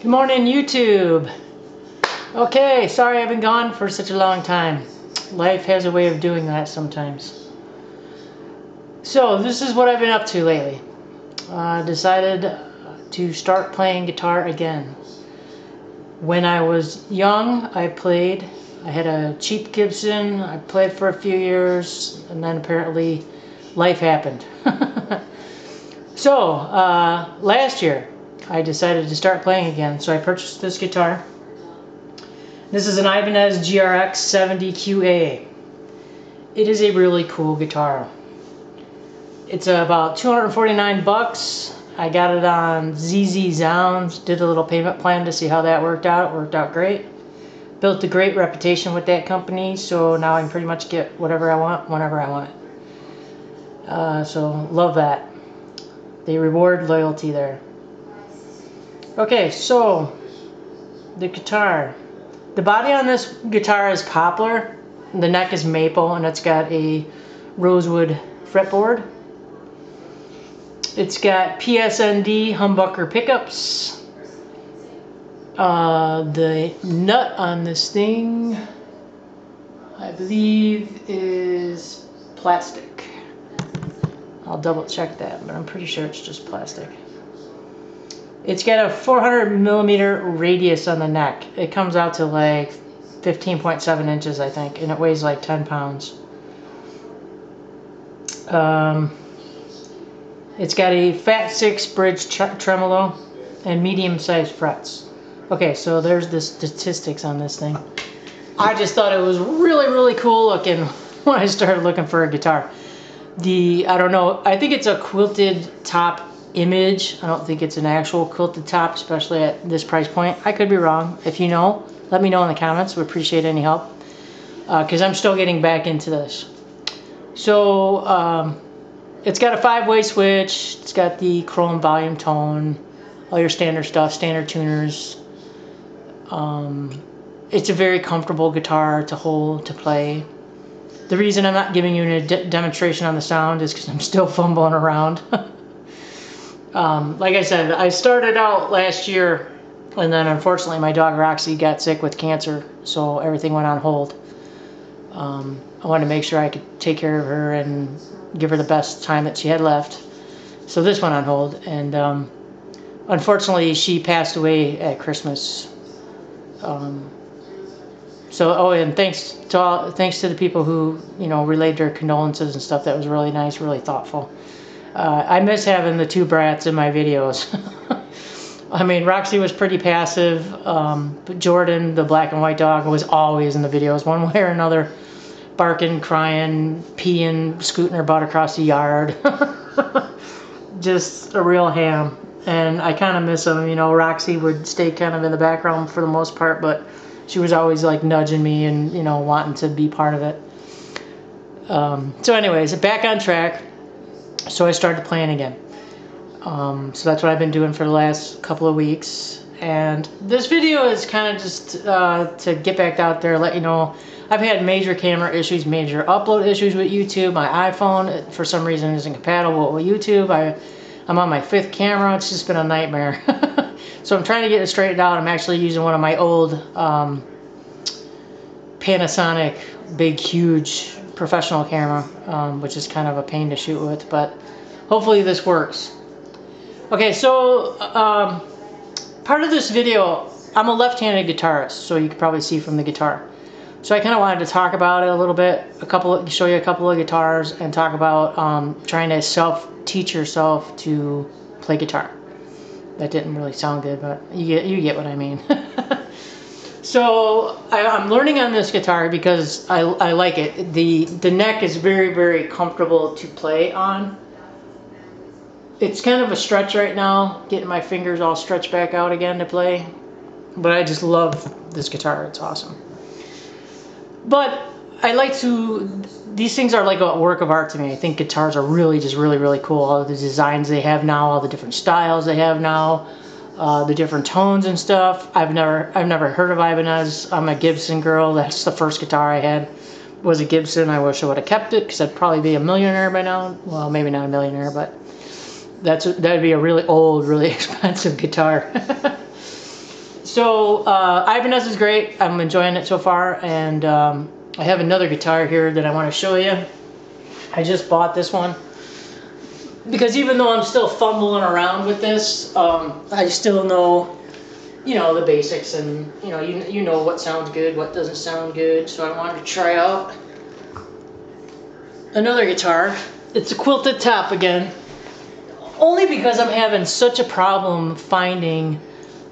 Good morning, YouTube. Okay, sorry I've been gone for such a long time. Life has a way of doing that sometimes. So this is what I've been up to lately. Decided to start playing guitar again. When I was young, I had a cheap Gibson. I played for a few years, and then apparently life happened. So last year I decided to start playing again, so I purchased this guitar. This is an Ibanez Grx 70QA. It is a really cool guitar. It's about 249 bucks. I got it on ZZ Zounds, did a little payment plan to see how that worked out. It worked out great. Built a great reputation with that company, so now I can pretty much get whatever I want, whenever I want it. So love that. They reward loyalty there. Okay, so the guitar. The body on this guitar is poplar, the neck is maple, and it's got a rosewood fretboard. It's got PSND humbucker pickups. The nut on this thing, I believe, is plastic. I'll double check that, but I'm pretty sure it's just plastic. It's got a 400 millimeter radius on the neck. It comes out to like 15.7 inches, I think, and it weighs like 10 pounds. It's got a Fat 6 bridge tremolo and medium-sized frets. Okay, so there's the statistics on this thing. I just thought it was really, really cool looking when I started looking for a guitar. I don't know, I think it's a quilted top image. I don't think it's an actual quilted top, especially at this price point. I could be wrong. If you know, let me know in the comments. Would appreciate any help, because I'm still getting back into this. So it's got a 5-way switch. It's got the chrome volume tone, all your standard stuff, standard tuners. It's a very comfortable guitar to hold, to play. The reason I'm not giving you a demonstration on the sound is because I'm still fumbling around. Like I said, I started out last year, and then unfortunately my dog Roxy got sick with cancer, so everything went on hold. I wanted to make sure I could take care of her and give her the best time that she had left. So this went on hold, and unfortunately she passed away at Christmas. And thanks to the people who, relayed their condolences and stuff. That was really nice, really thoughtful. I miss having the two brats in my videos. I mean, Roxy was pretty passive, but Jordan, the black and white dog, was always in the videos, one way or another, barking, crying, peeing, scooting her butt across the yard. Just a real ham. And I kind of miss him. Roxy would stay kind of in the background for the most part, but she was always like nudging me and, wanting to be part of it. So anyways, back on track. So I started playing again. So that's what I've been doing for the last couple of weeks. And this video is kind of just to get back out there, let you know I've had major camera issues, major upload issues with YouTube. My iPhone, for some reason, isn't compatible with YouTube. I'm on my 5th camera. It's just been a nightmare. So I'm trying to get it straightened out. I'm actually using one of my old Panasonic big, huge professional camera, which is kind of a pain to shoot with, but hopefully this works. Okay, so part of this video, I'm a left-handed guitarist, so you can probably see from the guitar. So I kind of wanted to talk about it a little bit, show you a couple of guitars, and talk about trying to teach yourself to play guitar. That didn't really sound good, but you get what I mean. So I'm learning on this guitar because I like it. The neck is very, very comfortable to play on. It's kind of a stretch right now, getting my fingers all stretched back out again to play. But I just love this guitar. It's awesome. But these things are like a work of art to me. I think guitars are really, just really, really cool. All the designs they have now, all the different styles they have now. The different tones and stuff. I've never heard of Ibanez. I'm a Gibson girl. That's the first guitar I had, was a Gibson. I wish I would have kept it because I'd probably be a millionaire by now. Well, maybe not a millionaire, but that'd be a really old, really expensive guitar. So Ibanez is great. I'm enjoying it so far, and I have another guitar here that I want to show you. I just bought this one because even though I'm still fumbling around with this, I still know, you know, the basics, and you know what sounds good, what doesn't sound good. So I wanted to try out another guitar. It's a quilted top again, only because I'm having such a problem finding.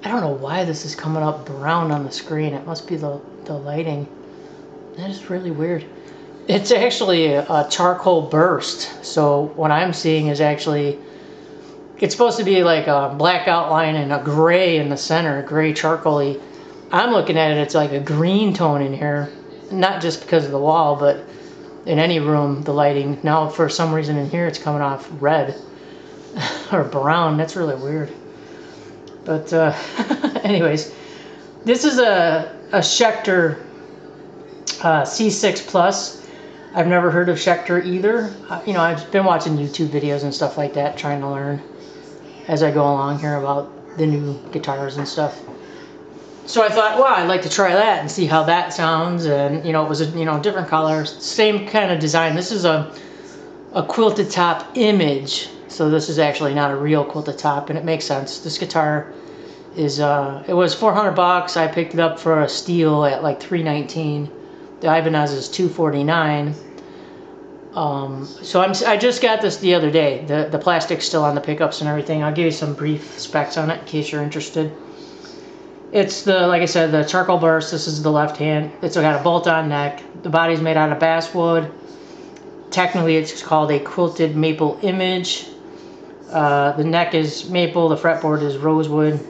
I don't know why this is coming up brown on the screen. It must be the lighting. That is really weird. It's actually a charcoal burst. So what I'm seeing is actually, it's supposed to be like a black outline and a gray in the center, gray charcoaly. I'm looking at it, it's like a green tone in here. Not just because of the wall, but in any room, the lighting. Now for some reason in here it's coming off red or brown. That's really weird. But anyways, this is a Schecter C6 Plus. I've never heard of Schecter either. You know, I've been watching YouTube videos and stuff like that, trying to learn as I go along here about the new guitars and stuff. So I thought, well, I'd like to try that and see how that sounds. And, you know, it was a different color, same kind of design. This is a quilted top image. So this is actually not a real quilted top, and it makes sense. This guitar is, it was $400. I picked it up for a steal at like $319. The Ibanez is $249. So I just got this the other day. The plastic's still on the pickups and everything. I'll give you some brief specs on it in case you're interested. It's like I said, the charcoal burst. This is the left hand. It's got a bolt-on neck. The body's made out of basswood. Technically, it's called a quilted maple image. The neck is maple. The fretboard is rosewood.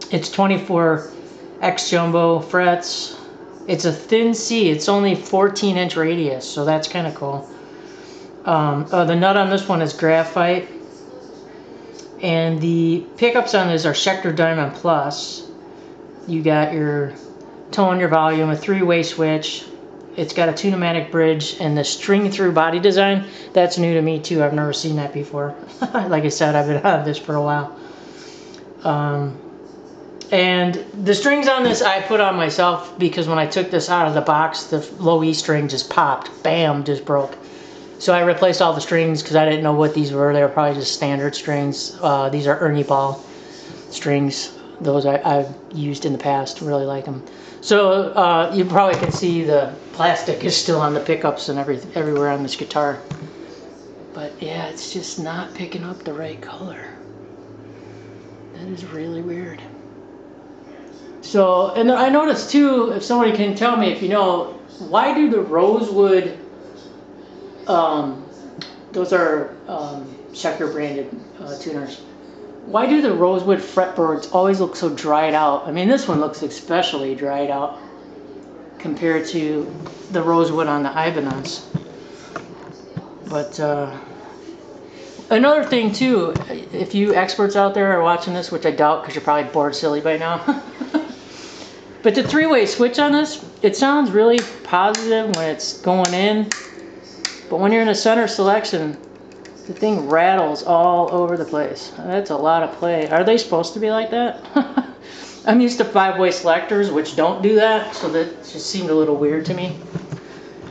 It's 24X jumbo frets. It's a thin C. It's only 14-inch radius, so that's kind of cool. The nut on this one is graphite. And the pickups on this are Schecter Diamond Plus. You got your tone, your volume, a 3-way switch. It's got a 2-pneumatic bridge, and the string-through body design, that's new to me too. I've never seen that before. Like I said, I've been on this for a while. And the strings on this I put on myself because when I took this out of the box, the low E string just popped. Bam, just broke. So I replaced all the strings because I didn't know what these were. They were probably just standard strings. These are Ernie Ball strings. Those I've used in the past. Really like them. So you probably can see the plastic is still on the pickups and everywhere on this guitar. But yeah, it's just not picking up the right color. That is really weird. So, and I noticed too, if somebody can tell me, if you know, why do the rosewood, those are Schecter branded tuners, why do the rosewood fretboards always look so dried out? I mean, this one looks especially dried out compared to the rosewood on the Ibanez. But another thing too, if you experts out there are watching this, which I doubt because you're probably bored silly by now, but the 3-way switch on this, it sounds really positive when it's going in, but when you're in a center selection, the thing rattles all over the place. That's a lot of play. Are they supposed to be like that? I'm used to 5-way selectors, which don't do that, so that just seemed a little weird to me.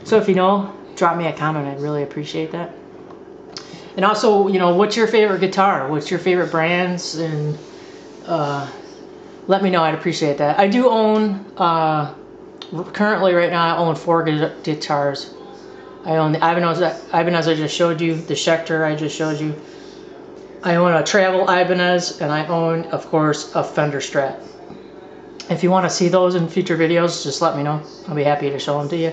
So if you know, drop me a comment. I'd really appreciate that. And also, you know, what's your favorite guitar? What's your favorite brands? And let me know. I'd appreciate that. I do own, currently right now, I own 4 guitars. I own the Ibanez I just showed you, the Schecter I just showed you. I own a Travel Ibanez, and I own, of course, a Fender Strat. If you want to see those in future videos, just let me know. I'll be happy to show them to you.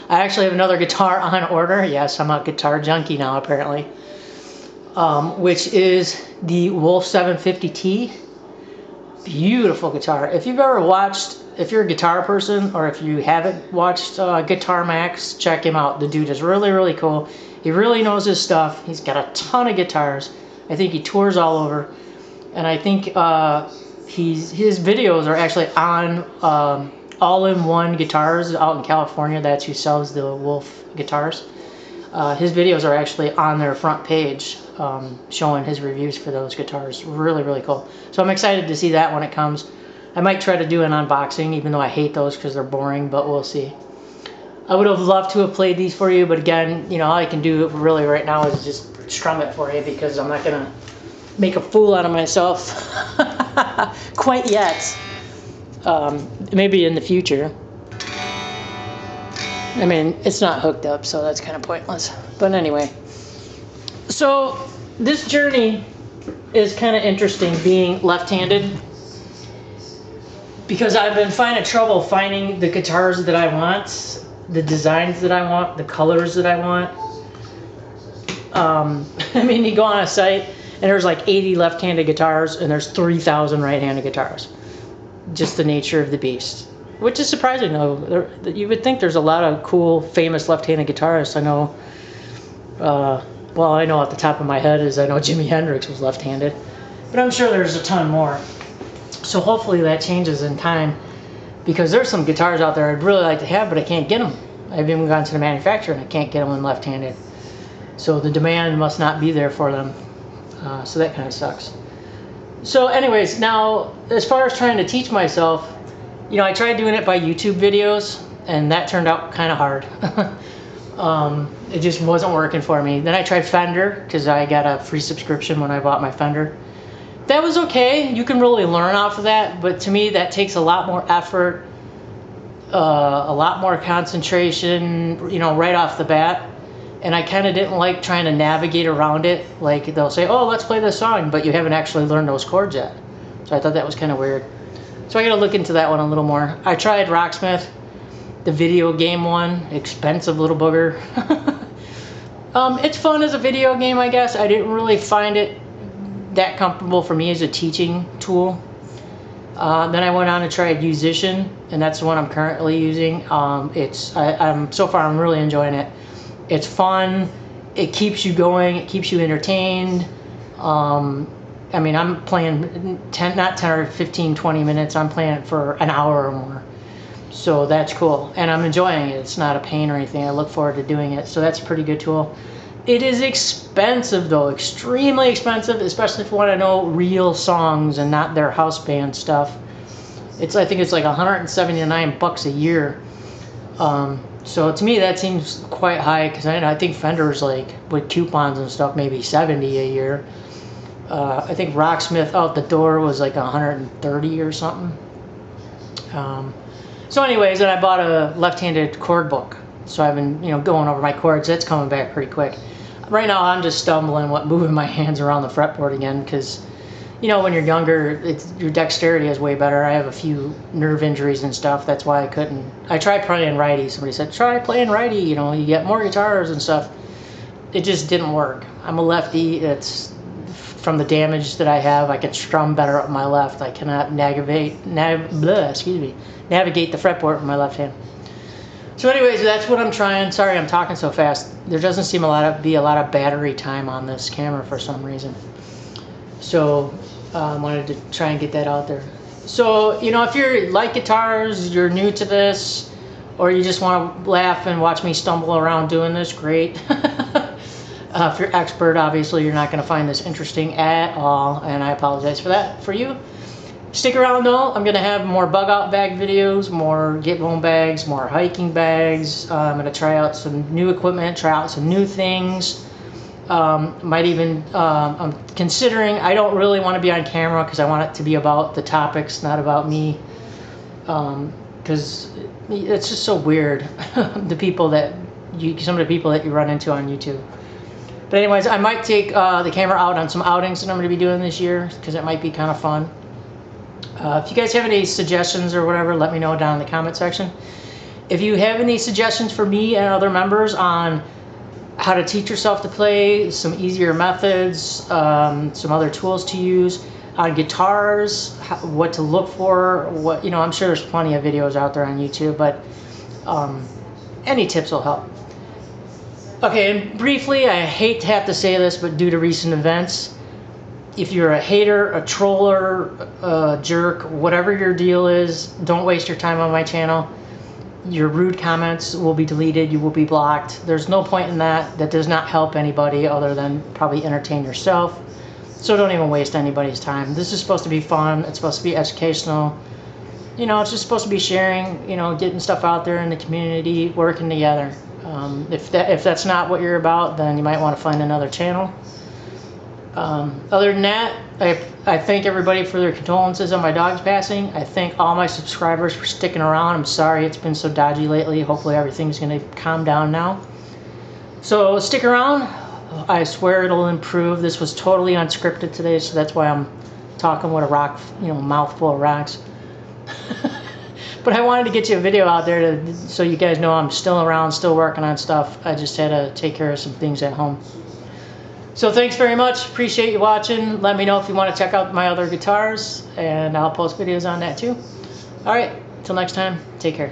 I actually have another guitar on order. Yes, I'm a guitar junkie now, apparently. Which is the Wolf 750T. Beautiful guitar. If you've ever watched, if you're a guitar person, or if you haven't watched Guitar Max, check him out. The dude is really, really cool. He really knows his stuff. He's got a ton of guitars. I think he tours all over. And I think his videos are actually on All-in-One Guitars out in California. That's who sells the Wolf guitars. His videos are actually on their front page, showing his reviews for those guitars. Really, really cool. So I'm excited to see that when it comes. I might try to do an unboxing, even though I hate those because they're boring, but we'll see. I would have loved to have played these for you, but again, you know, all I can do really right now is just strum it for you because I'm not going to make a fool out of myself quite yet. Maybe in the future. I mean, it's not hooked up, so that's kind of pointless. But anyway, so this journey is kind of interesting being left-handed because I've been finding trouble finding the guitars that I want, the designs that I want, the colors that I want. I mean, you go on a site and there's like 80 left-handed guitars and there's 3,000 right-handed guitars. Just the nature of the beast. Which is surprising though. You would think there's a lot of cool, famous left-handed guitarists. I know, well, I know off the top of my head is I know Jimi Hendrix was left-handed. But I'm sure there's a ton more. So hopefully that changes in time. Because there's some guitars out there I'd really like to have, but I can't get them. I've even gone to the manufacturer and I can't get them in left-handed. So the demand must not be there for them. So that kind of sucks. So anyways, now as far as trying to teach myself, you know, I tried doing it by YouTube videos and that turned out kind of hard. It just wasn't working for me. Then I tried Fender because I got a free subscription when I bought my Fender. That was okay. You can really learn off of that, but to me that takes a lot more effort, a lot more concentration, you know, right off the bat. And I kind of didn't like trying to navigate around it. Like they'll say, oh, let's play this song, but you haven't actually learned those chords yet. So I thought that was kind of weird. So I got to look into that one a little more. I tried Rocksmith, the video game one, expensive little booger. It's fun as a video game, I guess. I didn't really find it that comfortable for me as a teaching tool. Then I went on and tried Musician, and that's the one I'm currently using. So far I'm really enjoying it. It's fun, it keeps you going, it keeps you entertained. I mean, I'm playing not 10 or 15, 20 minutes, I'm playing it for an hour or more. So that's cool, and I'm enjoying it. It's not a pain or anything. I look forward to doing it, so that's a pretty good tool. It is expensive though, extremely expensive, especially if you want to know real songs and not their house band stuff. I think it's like 179 bucks a year. So to me that seems quite high because I think Fender's like with coupons and stuff maybe 70 a year. I think Rocksmith out the door was like 130 or something. So anyways, then I bought a left-handed chord book. So I've been, you know, going over my chords. That's coming back pretty quick. Right now I'm just stumbling, moving my hands around the fretboard again because, you know, when you're younger, your dexterity is way better. I have a few nerve injuries and stuff. That's why I couldn't. I tried playing righty. Somebody said, try playing righty. You know, you get more guitars and stuff. It just didn't work. I'm a lefty. It's from the damage that I have. I can strum better up my left. I cannot navigate the fretboard with my left hand. So anyways, that's what I'm trying. Sorry, I'm talking so fast. There doesn't seem be a lot of battery time on this camera for some reason. So I wanted to try and get that out there. So, you know, if you like guitars, you're new to this, or you just want to laugh and watch me stumble around doing this, great. If you're expert, obviously you're not going to find this interesting at all, and I apologize for that for you. Stick around though, I'm going to have more bug out bag videos, more get blown bags, more hiking bags. I'm going to try out some new equipment, try out some new things. Might even, I'm considering, I don't really want to be on camera because I want it to be about the topics, not about me. Because it's just so weird, some of the people that you run into on YouTube. But anyways, I might take the camera out on some outings that I'm going to be doing this year because it might be kind of fun. If you guys have any suggestions or whatever, let me know down in the comment section. If you have any suggestions for me and other members on how to teach yourself to play, some easier methods, some other tools to use on guitars, what to look for, I'm sure there's plenty of videos out there on YouTube, but any tips will help. Okay, and briefly, I hate to have to say this, but due to recent events, if you're a hater, a troller, a jerk, whatever your deal is, don't waste your time on my channel. Your rude comments will be deleted, you will be blocked. There's no point in that. That does not help anybody other than probably entertain yourself. So don't even waste anybody's time. This is supposed to be fun, it's supposed to be educational. you know, it's just supposed to be sharing, you know, getting stuff out there in the community, working together. If that's not what you're about, then you might want to find another channel. Other than that, I thank everybody for their condolences on my dog's passing. I thank all my subscribers for sticking around. I'm sorry it's been so dodgy lately. Hopefully everything's going to calm down now. So stick around. I swear it'll improve. This was totally unscripted today, so that's why I'm talking with a rock, you know, mouthful of rocks. But I wanted to get you a video out there so you guys know I'm still around, still working on stuff. I just had to take care of some things at home. So thanks very much. Appreciate you watching. Let me know if you want to check out my other guitars, and I'll post videos on that too. All right, till next time, take care.